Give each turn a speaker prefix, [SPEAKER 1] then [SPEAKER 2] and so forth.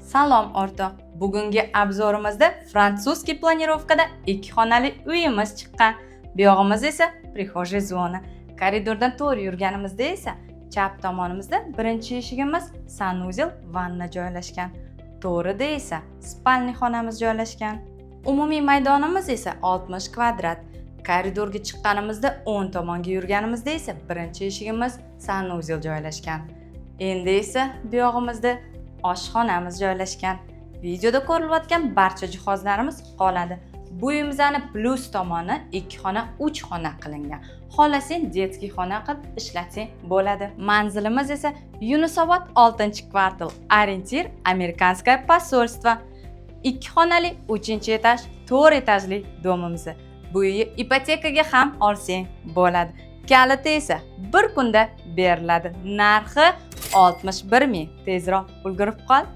[SPEAKER 1] Salom o'rtoq. Bugungi obzorimizda frantsuzskiy planirovkada 2 xonali uyimiz chiqqan. Bu yog'imiz esa prixojey zona. Koridordan to'g'ri yurganimizda esa chap tomonimizda birinchi eshigimiz sanuzel vanna joylashgan. To'g'rida esa spalni xonamiz joylashgan. Umumiy maydonimiz esa 60 kvadrat. Koridorga chiqqanimizda o'ng tomonga yurganimizda esa birinchi eshigimiz sanuzel joylashgan. Endi esa bu yog'imizda oshxonamiz joylashgan. Videoda ko'rilayotgan barcha jihozlarimiz qoladi. Bu uyimizni plus tomoni 2 xona 3 xona qilingan. Xohlasang detskiy xona qilib ishlatsang bo'ladi. Manzilimiz esa Yunusobod 6-kvartal, orientir Amerikanskoye posolstvo. 2 xonali 3-etaj, 4 etajli domimiz. Bu uyni ipotekaga ham olsang bo'ladi. Kaliti esa bir kunda beriladi. Narxi 61 ming. Tezroq ulgurib qol.